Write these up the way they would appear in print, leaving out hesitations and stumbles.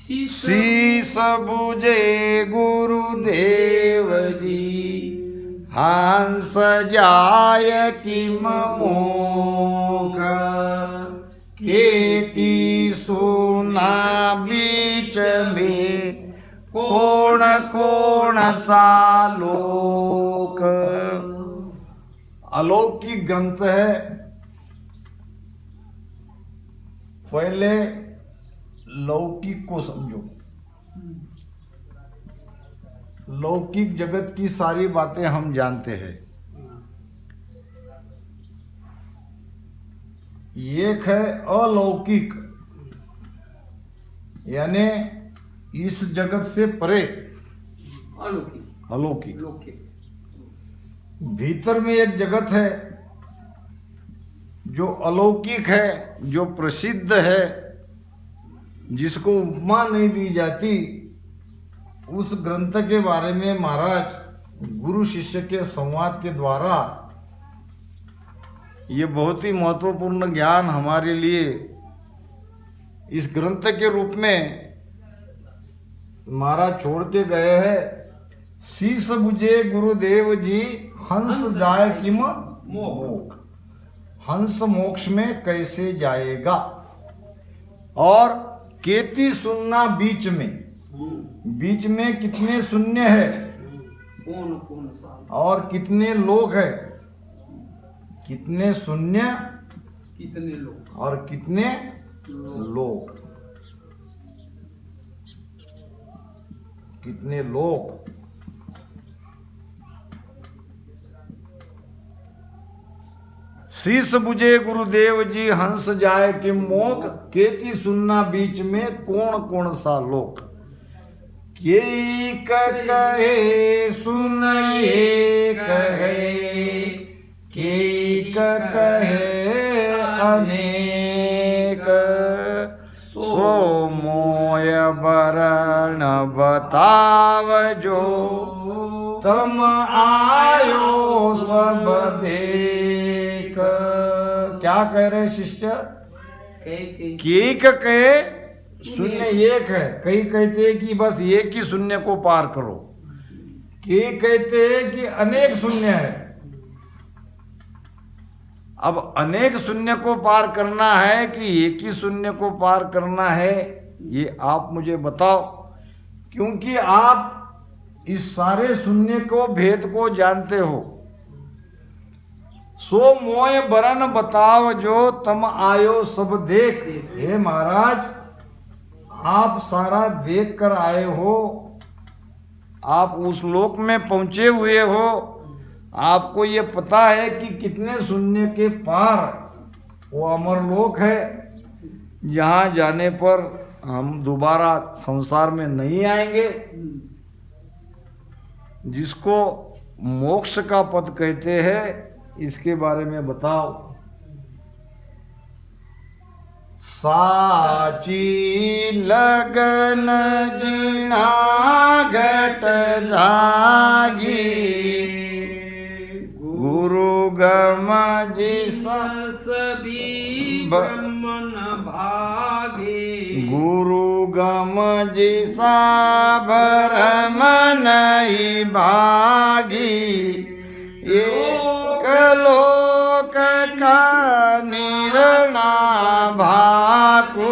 शीस बुझे गुरुदेव जी हंस जाय किम मोख केती सुना बीच में कौन कौन सा लोक। अलौकिक ग्रंथ है। पहले लौकिक को समझो। लौकिक जगत की सारी बातें हम जानते हैं। एक है अलौकिक, यानी इस जगत से परे, अलौकिक। भीतर में एक जगत है जो अलौकिक है, जो प्रसिद्ध है, जिसको उपमा नहीं दी जाती। उस ग्रंथ के बारे में महाराज गुरु शिष्य के संवाद के द्वारा ये बहुत ही महत्वपूर्ण ज्ञान हमारे लिए इस ग्रंथ के रूप में महाराज छोड़ के गए हैं। शीस बुझे गुरुदेव जी हंस जाए किम मोक्ष। हंस मोक्ष में कैसे जाएगा। और केती सुनना बीच में, बीच में कितने शून्य है, कौन सा, और कितने लोग है, कितने शून्य, कितने लोग और कितने लोग, कितने लोग। शीस बुझे गुरुदेव जी हंस जाए कि मोक केती सुनना बीच में कौन कौन सा लोक। के कहे सुन ये कहे, के कहे अनेक, सो मोय बरण बताव जो तम आयो सब देख। क्या कह रहे शिष्य। कई कहे शून्य एक है, कई कहते हैं कि बस एक ही शून्य को पार करो, कई कहते हैं कि अनेक शून्य है। अब अनेक शून्य को पार करना है कि एक ही शून्य को पार करना है, ये आप मुझे बताओ। क्योंकि आप इस सारे शून्य को भेद को जानते हो। सो मोय बरन बताव जो तम आयो सब देख। हे महाराज, आप सारा देख कर आए हो, आप उस लोक में पहुंचे हुए हो। आपको ये पता है कि कितने शून्य के पार वो अमर लोक है, जहाँ जाने पर हम दोबारा संसार में नहीं आएंगे, जिसको मोक्ष का पद कहते हैं। इसके बारे में बताओ। साची लगन जीना घट जागी, गुरु गम जी सभी ब्रह्मन भागे, गुरु गम जी सा भरम नहीं भागी। एक लोक का निर्णा भाकु,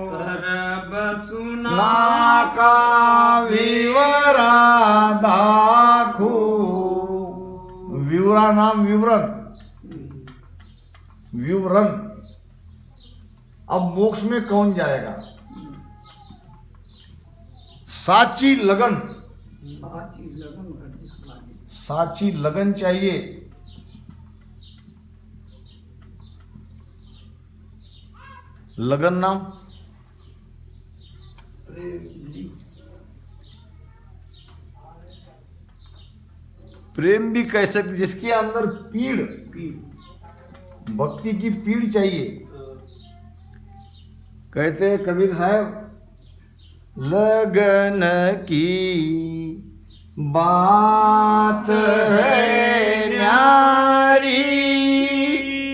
सरब सुना ना का विवरा दाखु। विवरा नाम विवरण, विवरण। अब मोक्ष में कौन जाएगा। साची लगन, साची लगन चाहिए। लगन नाम प्रेम भी कह सकते, जिसके अंदर पीड़, भक्ति की पीड़ चाहिए। कहते हैं कबीर साहब, लगन की बात है न्यारी,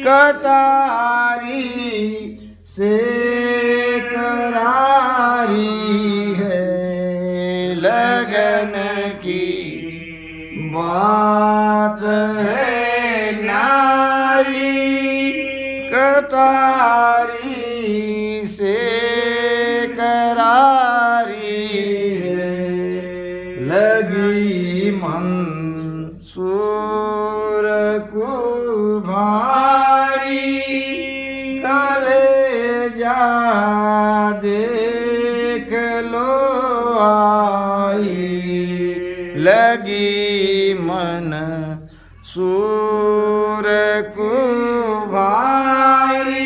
कटारी से करा बात है नारी कटारी से करारी है, लगी मंसूर को भारी, कलेजा देख लो आई, लगी मन सूर को भाई,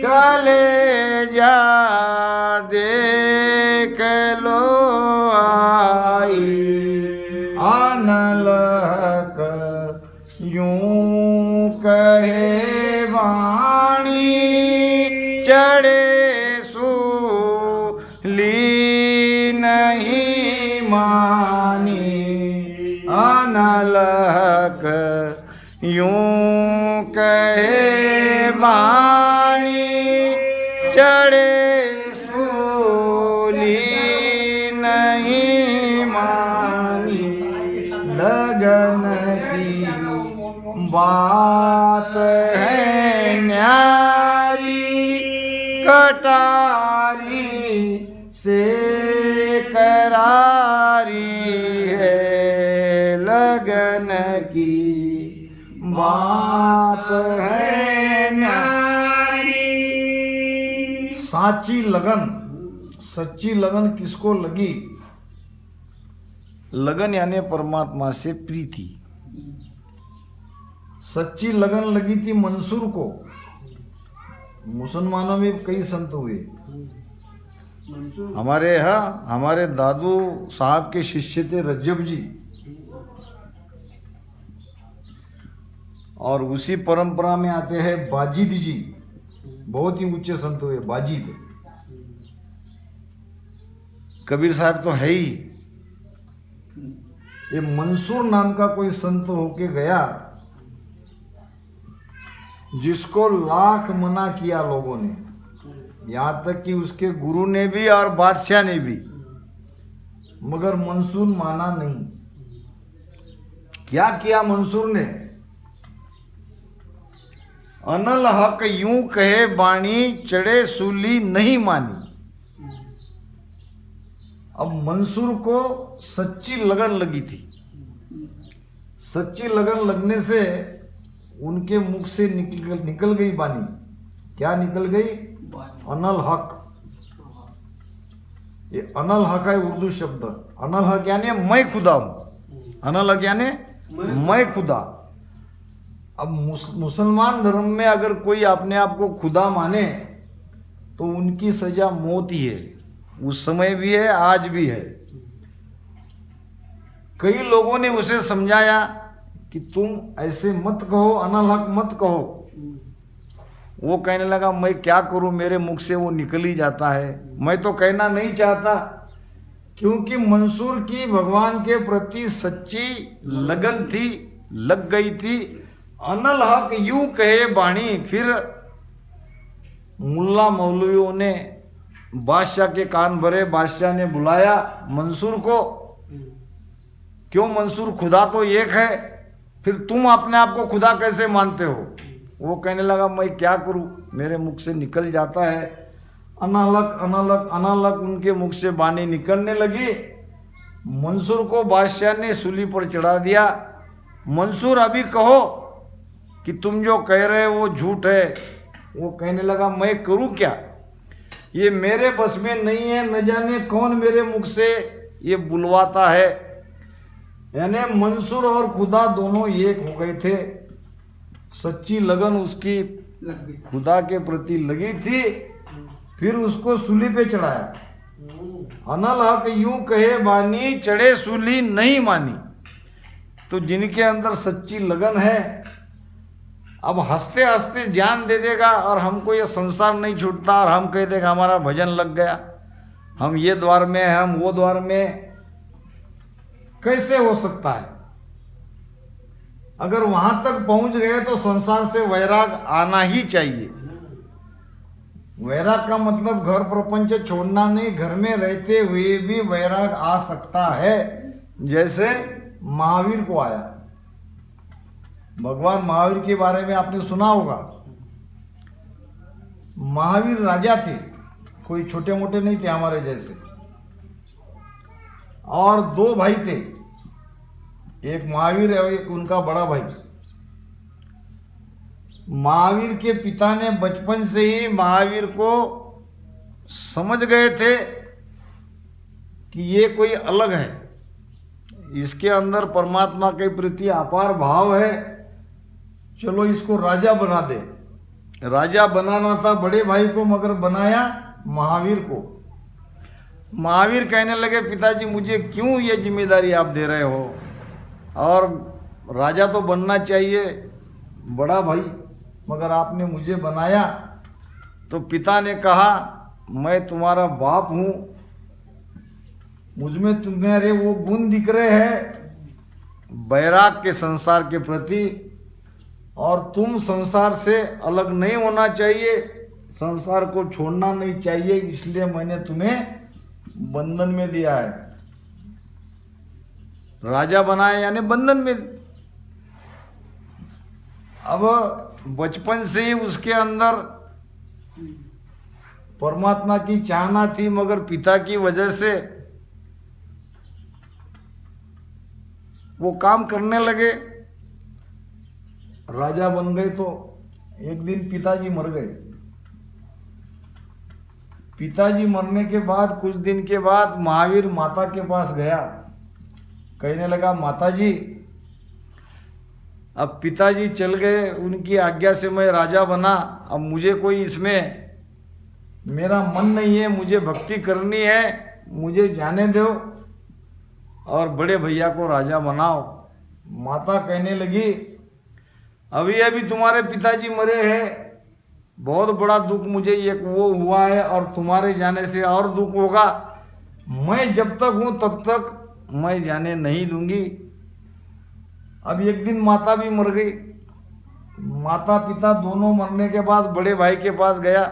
कलेजा देख लो आई, अनलक यूं कहे वाणी, चढ़े सूली नहीं मानी, अनलक यूं कहे वाणी, चढ़े सूली नहीं मानी, लगन की बात है न्यारी कटारी से करारी है, लगन की बात है न्यारी। साची लगन, सच्ची लगन किसको लगी? लगन यानी परमात्मा से प्रीति। सच्ची लगन लगी थी मंसूर को। मुसलमानों में कई संत हुए। हमारे दादू साहब के शिष्य थे रज्जब जी, और उसी परंपरा में आते हैं बाजिद जी, बहुत ही ऊंचे संत हुए बाजिद। कबीर साहब तो है ही। ये मंसूर नाम का कोई संत होके गया, जिसको लाख मना किया लोगों ने, यहाँ तक कि उसके गुरु ने भी और बादशाह ने भी, मगर मंसूर माना नहीं। क्या किया मंसूर ने? अनल हक यूं कहे बाणी, चढ़े सूली नहीं मानी। अब मंसूर को सच्ची लगन लगी थी। सच्ची लगन लगने से उनके मुख से निकल गई बानी। क्या निकल गई? अनल हक। ये अनल हक है उर्दू शब्द। अनल हक यानी मैं खुदा हूं। अनल हक यानी मैं खुदा। अब मुसलमान धर्म में अगर कोई अपने आप को खुदा माने तो उनकी सजा मौत ही है। उस समय भी है, आज भी है। कई लोगों ने उसे समझाया कि तुम ऐसे मत कहो, अनल हक मत कहो। वो कहने लगा मैं क्या करूं, मेरे मुख से वो निकल ही जाता है। मैं तो कहना नहीं चाहता, क्योंकि मंसूर की भगवान के प्रति सच्ची लगन थी, लग गई थी। अनल हक यूं कहे बाणी। फिर मुल्ला मौलवियों ने बादशाह के कान भरे। बादशाह ने बुलाया मंसूर को। क्यों मंसूर, खुदा तो एक है, फिर तुम अपने आप को खुदा कैसे मानते हो? वो कहने लगा मैं क्या करूं, मेरे मुख से निकल जाता है। अनलक अनलक अनलक उनके मुख से बानी निकलने लगी। मंसूर को बादशाह ने सूली पर चढ़ा दिया। मंसूर अभी कहो कि तुम जो कह रहे हो वो झूठ है। वो कहने लगा मैं करूं क्या, ये मेरे बस में नहीं है। न जाने कौन मेरे मुख से ये बुलवाता है। यानी मंसूर और खुदा दोनों एक हो गए थे। सच्ची लगन उसकी खुदा के प्रति लगी थी। फिर उसको सूली पे चढ़ाया। अनल हक यूं कहे बानी, चढ़े सूली नहीं मानी। तो जिनके अंदर सच्ची लगन है, अब हंसते हंसते जान दे देगा और हमको ये संसार नहीं छूटता, और हम कह देगा हमारा भजन लग गया, हम ये द्वार में हैं, हम वो द्वार में। कैसे हो सकता है? अगर वहां तक पहुंच गए तो संसार से वैराग आना ही चाहिए। वैराग का मतलब घर प्रपंच छोड़ना नहीं, घर में रहते हुए भी वैराग आ सकता है। जैसे महावीर को आया। भगवान महावीर के बारे में आपने सुना होगा। महावीर राजा थे, कोई छोटे मोटे नहीं थे हमारे जैसे। और दो भाई थे, एक महावीर है और एक उनका बड़ा भाई। महावीर के पिता ने बचपन से ही महावीर को समझ गए थे कि ये कोई अलग है, इसके अंदर परमात्मा के प्रति अपार भाव है, चलो इसको राजा बना दे। राजा बनाना था बड़े भाई को, मगर बनाया महावीर को। महावीर कहने लगे, पिताजी मुझे क्यों ये जिम्मेदारी आप दे रहे हो, और राजा तो बनना चाहिए बड़ा भाई, मगर आपने मुझे बनाया। तो पिता ने कहा, मैं तुम्हारा बाप हूँ, मुझमें तुम्हारे वो गुण दिख रहे हैं वैराग के संसार के प्रति, और तुम संसार से अलग नहीं होना चाहिए, संसार को छोड़ना नहीं चाहिए, इसलिए मैंने तुम्हें बंधन में दिया है। राजा बनाया यानी बंधन में। अब बचपन से ही उसके अंदर परमात्मा की चाहना थी, मगर पिता की वजह से वो काम करने लगे, राजा बन गए। तो एक दिन पिताजी मर गए। पिताजी मरने के बाद कुछ दिन के बाद महावीर माता के पास गया, कहने लगा, माताजी अब पिताजी चल गए, उनकी आज्ञा से मैं राजा बना, अब मुझे कोई इसमें मेरा मन नहीं है, मुझे भक्ति करनी है, मुझे जाने दो और बड़े भैया को राजा बनाओ। माता कहने लगी, अभी अभी तुम्हारे पिताजी मरे हैं, बहुत बड़ा दुख मुझे ये वो हुआ है, और तुम्हारे जाने से और दुख होगा। मैं जब तक हूँ तब तक मैं जाने नहीं दूंगी। अब एक दिन माता भी मर गई। माता पिता दोनों मरने के बाद बड़े भाई के पास गया।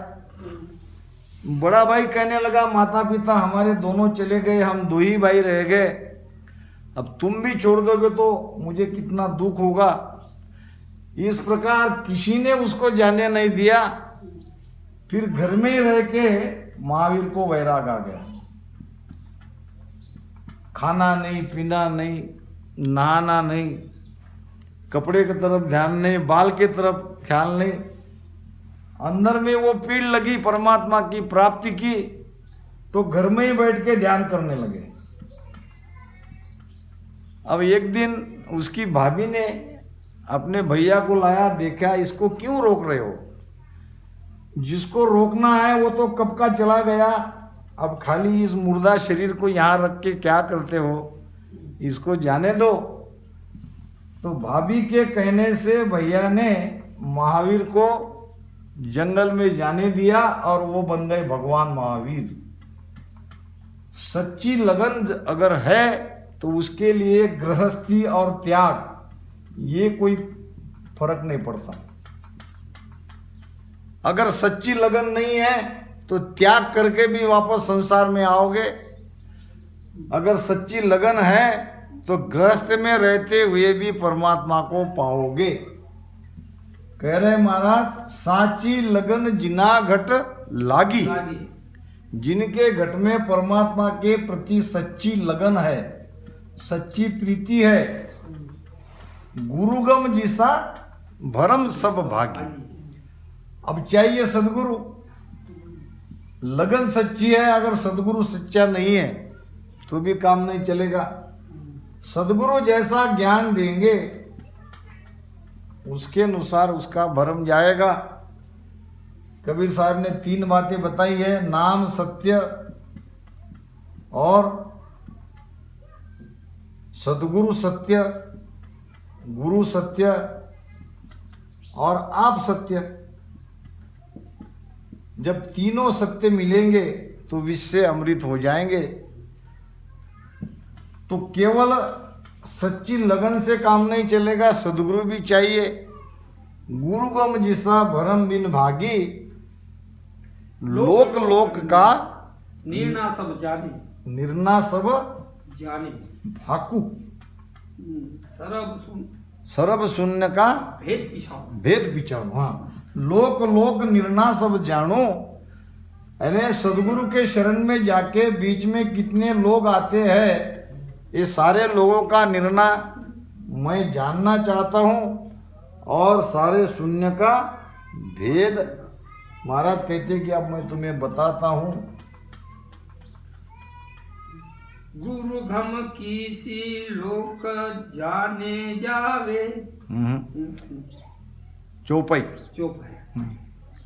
बड़ा भाई कहने लगा, माता पिता हमारे दोनों चले गए, हम दो ही भाई रह गए, अब तुम भी छोड़ दोगे तो मुझे कितना दुख होगा। इस प्रकार किसी ने उसको जाने नहीं दिया। फिर घर में ही रह के महावीर को वैराग आ गया। खाना नहीं, पीना नहीं, नहाना नहीं, कपड़े की तरफ ध्यान नहीं, बाल की तरफ ख्याल नहीं, अंदर में वो पीड़ लगी परमात्मा की प्राप्ति की, तो घर में ही बैठ के ध्यान करने लगे। अब एक दिन उसकी भाभी ने अपने भैया को लाया, देखा, इसको क्यों रोक रहे हो, जिसको रोकना है वो तो कब का चला गया, अब खाली इस मुर्दा शरीर को यहाँ रख के क्या करते हो, इसको जाने दो। तो भाभी के कहने से भैया ने महावीर को जंगल में जाने दिया और वो बन गए भगवान महावीर। सच्ची लगन अगर है तो उसके लिए गृहस्थी और त्याग ये कोई फर्क नहीं पड़ता। अगर सच्ची लगन नहीं है तो त्याग करके भी वापस संसार में आओगे। अगर सच्ची लगन है तो गृहस्थ में रहते हुए भी परमात्मा को पाओगे। कह रहे महाराज, साची लगन जिना घट लागी, जिनके घट में परमात्मा के प्रति सच्ची लगन है, सच्ची प्रीति है, गुरुगम जिसा भरम सब भागी। अब चाहिए सदगुरु, लगन सच्ची है, अगर सदगुरु सच्चा नहीं है तो भी काम नहीं चलेगा। सदगुरु जैसा ज्ञान देंगे उसके अनुसार उसका भरम जाएगा। कबीर साहब ने 3 बातें बताई है, नाम सत्य और सदगुरु सत्य, गुरु सत्य और आप सत्य। जब तीनों सत्य मिलेंगे तो विश्व से अमृत हो जाएंगे। तो केवल सच्ची लगन से काम नहीं चलेगा, सदगुरु भी चाहिए। गुरुगम जिसा भरम बिन भागी, लोक लोक का निर्णा सब जाने, निर्णा सब जाने भाकू। सर्व सुन सर्व शून्य का भेद पिछाओ। भेद विचारो। हाँ, लोक लोक निर्णा सब जानो। अरे सदगुरु के शरण में जाके बीच में कितने लोग आते हैं, ये सारे लोगों का निर्णय मैं जानना चाहता हूँ, और सारे शून्य का भेद महाराज कहते कि अब मैं तुम्हें बताता हूँ। गुरु घम किसी लोक जाने जावे। चौपाई। चुप है।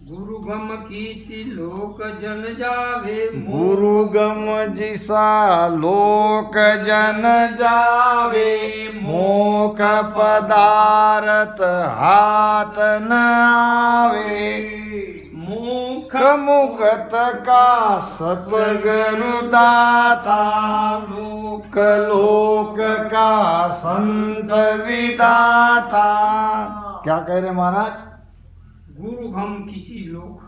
गुरु गम किसी लोक जन जावे। गुरु गम जिसा लोक जन जावे, मोख पदारथ हाथ न आवे। मुख मुक्त का सतगुरु दाता, लोक लोक का संत विदाता। क्या कह रहे महाराज? गुरु हम किसी लोक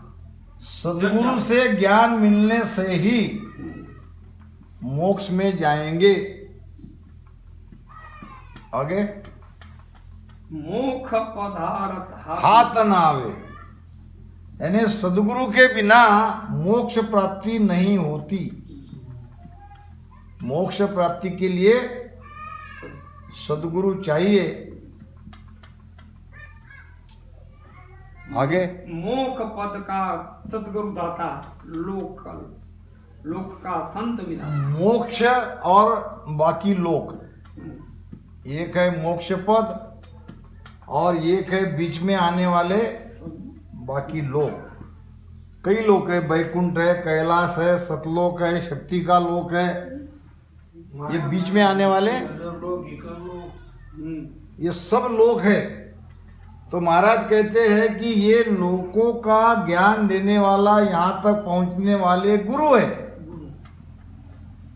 सदगुरु से ज्ञान मिलने से ही मोक्ष में जाएंगे। आगे मोख पदारथ हाथ न आवे, यानी सदगुरु के बिना मोक्ष प्राप्ति नहीं होती। मोक्ष प्राप्ति के लिए सदगुरु चाहिए। आगे मोख पद का सतगुरु दाता, लोक का संत विदाता। मोक्ष और बाकी लोक, एक है मोक्ष पद और एक है बीच में आने वाले बाकी लोक। कई लोक है, बैकुंठ है, कैलाश है, सतलोक है, शक्ति का लोक है, ये बीच में आने वाले ये सब लोक है। तो महाराज कहते हैं कि ये लोकों का ज्ञान देने वाला, यहाँ तक पहुँचने वाले गुरु है,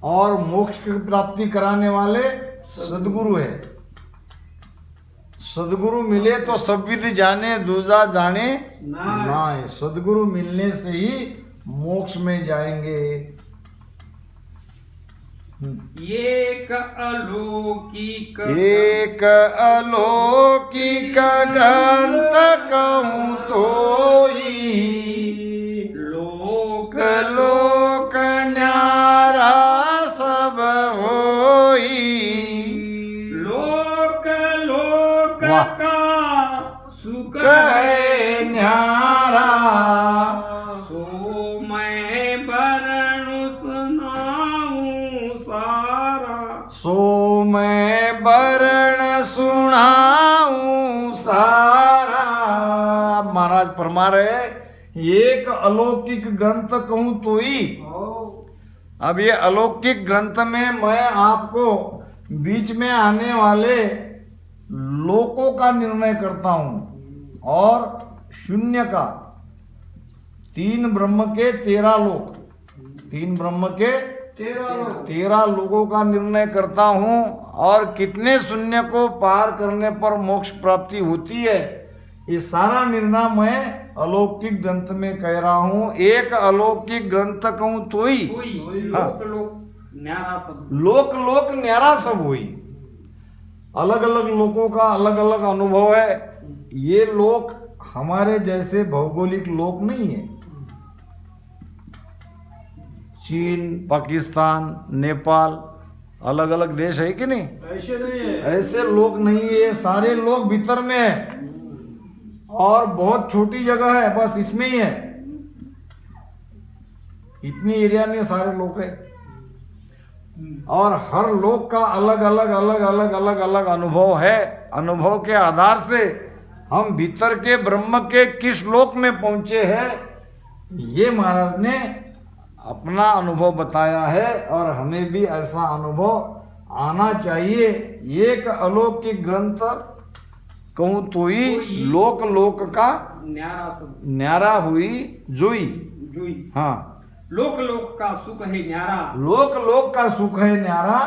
और मोक्ष की प्राप्ति कराने वाले सदगुरु है। सदगुरु मिले तो सब विधि जाने, दूजा जाने ना। सदगुरु मिलने से ही मोक्ष में जाएंगे। एक अलौकिक ग्रंथ कहूँ तो लोक लोक न्यारा सब होई। लोक लोक वाह। का सुख कहे न्यारा, सो मैं वर्ण सुनाऊं सारा। सो मैं वर्ण सुनाऊं सारा। महाराज फरमा रहे, एक अलौकिक ग्रंथ कहूं तो ही। अब ये अलौकिक ग्रंथ में मैं आपको बीच में आने वाले लोकों का निर्णय करता हूं, और शून्य का। 3 ब्रह्म के 13 लोक, 3 ब्रह्म के 13 लोगों का निर्णय करता हूं, और कितने शून्य को पार करने पर मोक्ष प्राप्ति होती है, ये सारा निर्णय मैं अलौकिक ग्रंथ में कह रहा हूं। एक अलौकिक ग्रंथ कहूं तो ही। हाँ। लोक लोक न्यारा सब। लोक लोक न्यारा सब हुई। अलग अलग लोगों का अलग अलग अनुभव है। ये लोक हमारे जैसे भौगोलिक लोक नहीं है। चीन, पाकिस्तान, नेपाल अलग अलग देश है कि नहीं? ऐसे नहीं है। ऐसे लोग नहीं है। सारे लोग भीतर में है, और बहुत छोटी जगह है, बस इसमें ही है। इतनी एरिया में सारे लोग है, और हर लोग का अलग अलग अलग अलग अलग अलग अनुभव है। अनुभव के आधार से हम भीतर के ब्रह्म के किस लोक में पहुंचे हैं, ये महाराज ने अपना अनुभव बताया है, और हमें भी ऐसा अनुभव आना चाहिए। एक अलौकिक ग्रंथ कहूँ तो ही, लोक लोक का न्यारा सब। न्यारा हुई जोई। जोई। हाँ, लोक लोक का सुख है न्यारा। लोक लोक का सुख है न्यारा,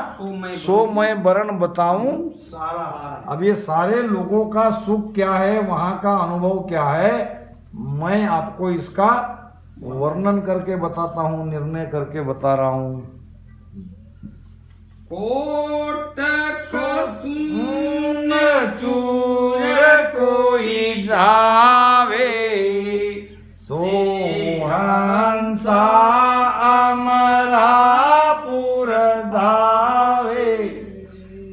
सो मैं वर्ण बताऊं सारा। अब ये सारे लोगों का सुख क्या है, वहां का अनुभव क्या है, मैं आपको इसका वर्णन करके बताता हूँ, निर्णय करके बता रहा हूँ। कोटक सुन चूर कोई जावे सोहंसा अमरापुर धावे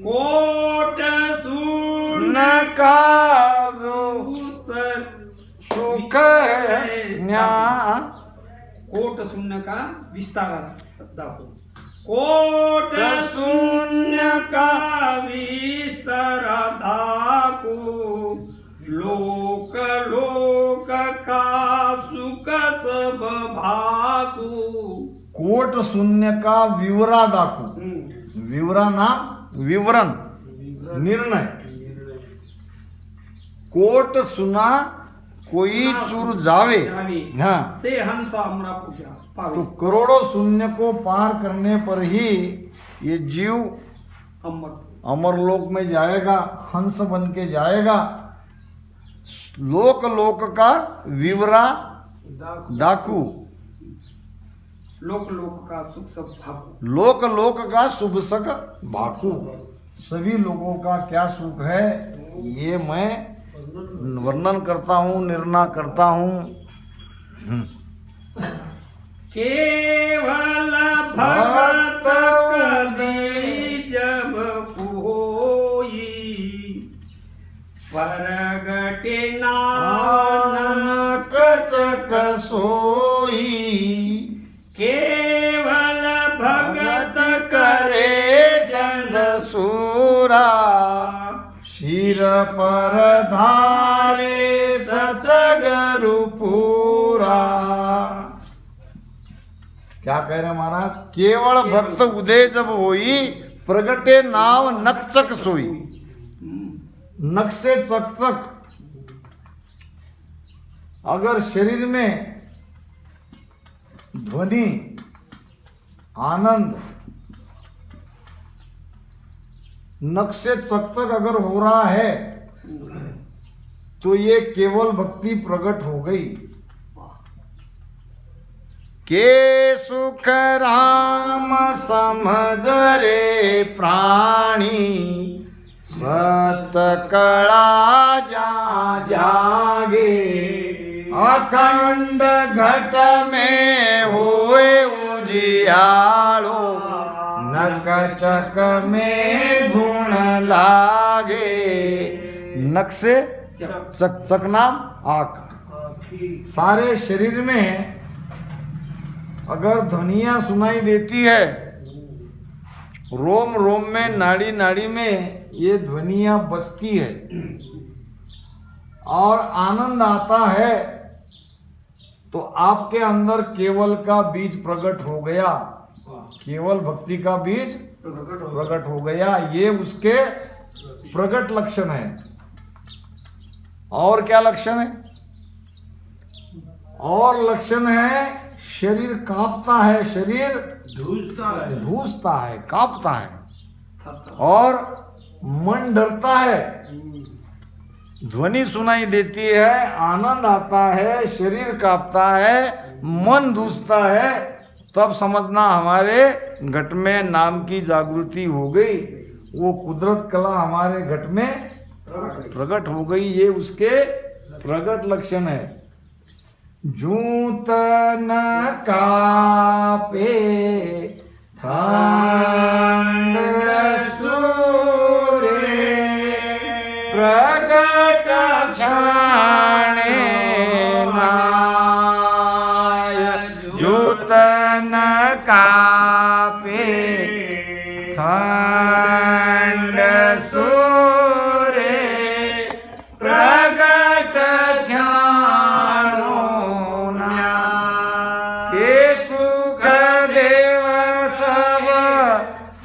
कोट सुन का पुत्र सुख है न्या कोट शून्य का विस्तार दाखव कोट शून्य का विस्तार दाखो लोक लोक का सुख सब भाकू कोट शून्य का विवरा दाखू विवरा नाम विवरण निर्णय कोट सुना कोई चूर जावे हाँ से हंस अमरा पूजा तो करोड़ों शून्य को पार करने पर ही ये जीव अमर अमर लोक में जाएगा हंस बन के जाएगा लोक लोक का विवरा दाकू लोक लोक का सुख सब भाकू लोक लोक का शुभ सक भाकू सभी लोगों का क्या सुख है ये मैं वर्णन करता हूँ निर्णय करता हूँ केवल भगत कदी जब कोई परगटे नानक कचक सोई केवल भगत करे संग सूरा शिर पर धारे सतगरु पूरा क्या कह रहे महाराज केवल भक्त उदय जब होई प्रगटे नाव नक्चक सोई नक से चक तक अगर शरीर में ध्वनि आनंद नक से चक तक अगर हो रहा है तो ये केवल भक्ति प्रकट हो गई के सुख राम समझ रे प्राणी सत कला जा जागे अखंड घट में हुए उजियालो नक चक में गुण लागे नक से चक चक नाम आँख सारे शरीर में अगर ध्वनियां सुनाई देती है रोम रोम में नाड़ी नाड़ी में ये ध्वनियां बजती है और आनंद आता है तो आपके अंदर केवल का बीज प्रकट हो गया केवल भक्ति का बीज प्रकट हो गया ये उसके प्रकट लक्षण है और क्या लक्षण है और लक्षण है शरीर कांपता है शरीर धूसता है कांपता है और मन डरता है ध्वनि सुनाई देती है आनंद आता है शरीर कांपता है मन धूसता है तब समझना हमारे घट में नाम की जागृति हो गई वो कुदरत कला हमारे घट में प्रकट हो गई ये उसके प्रकट लक्षण है जूत न कापे ठंड सूरे प्रगट छाणे नाय जूत न कापे ठंड सूरे प्रगट छाणो ये सुख देव सब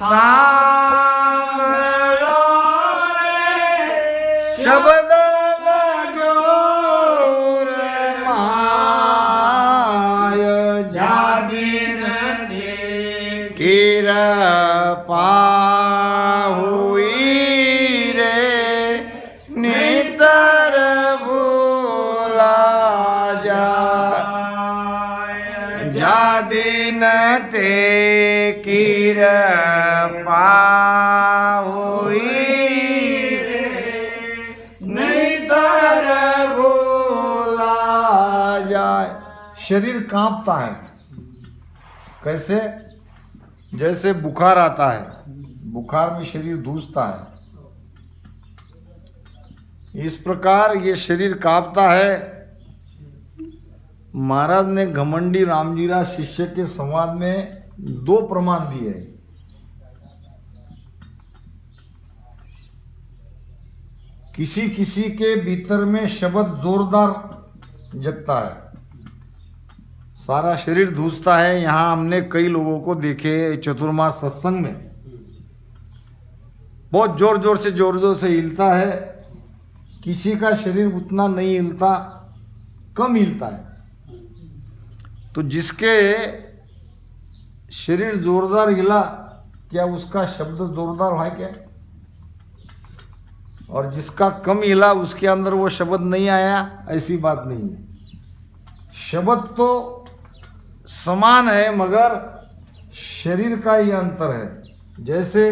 सामलो शब्द लगोर माय जादिन कृपा हुई रे नितर भूला जा दिन ते कृपा पाओई नहीं तर भूला जाए। शरीर कांपता है। कैसे? जैसे बुखार आता है, बुखार में शरीर धूसता है, इस प्रकार ये शरीर कांपता है। महाराज ने घमंडी रामजीरा शिष्य के संवाद में 2 प्रमाण दिए हैं। किसी किसी के भीतर में शब्द जोरदार जगता है, सारा शरीर धूसता है। यहाँ हमने कई लोगों को देखे चतुर्मास सत्संग में, बहुत जोर जोर से हिलता है। किसी का शरीर उतना नहीं हिलता, कम हिलता है। तो जिसके शरीर जोरदार हिला, क्या उसका शब्द जोरदार है क्या? और जिसका कम हिला, उसके अंदर वो शब्द नहीं आया, ऐसी बात नहीं है। शब्द तो समान है, मगर शरीर का ही अंतर है। जैसे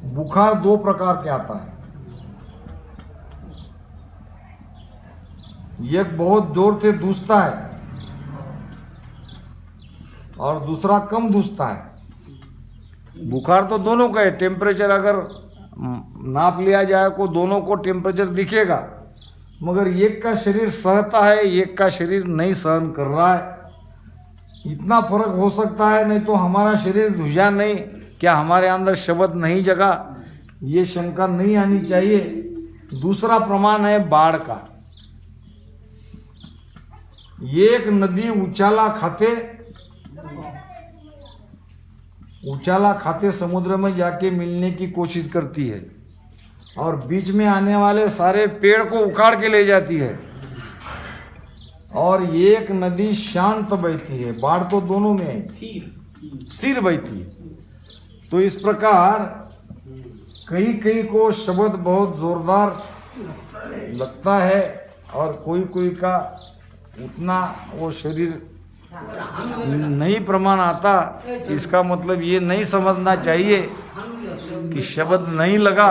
बुखार 2 प्रकार के आता है, एक बहुत जोर से धूसता है और दूसरा कम धूसता है। बुखार तो दोनों का है। टेम्परेचर अगर नाप लिया जाए तो दोनों को टेम्परेचर दिखेगा, मगर एक का शरीर सहता है, एक का शरीर नहीं सहन कर रहा है। इतना फर्क हो सकता है, नहीं तो हमारा शरीर धुजा नहीं, क्या हमारे अंदर शब्द नहीं जगा, ये शंका नहीं आनी चाहिए। दूसरा प्रमाण है बाढ़ का। एक नदी उछाला खाते समुद्र में जाके मिलने की कोशिश करती है और बीच में आने वाले सारे पेड़ को उखाड़ के ले जाती है। और एक नदी शांत बहती है, बाढ़ तो दोनों में है, स्थिर बहती है। तो इस प्रकार कई कई को शब्द बहुत जोरदार लगता है और कोई कोई का उतना वो शरीर नहीं प्रमाण आता। इसका मतलब ये नहीं समझना चाहिए कि शब्द नहीं लगा।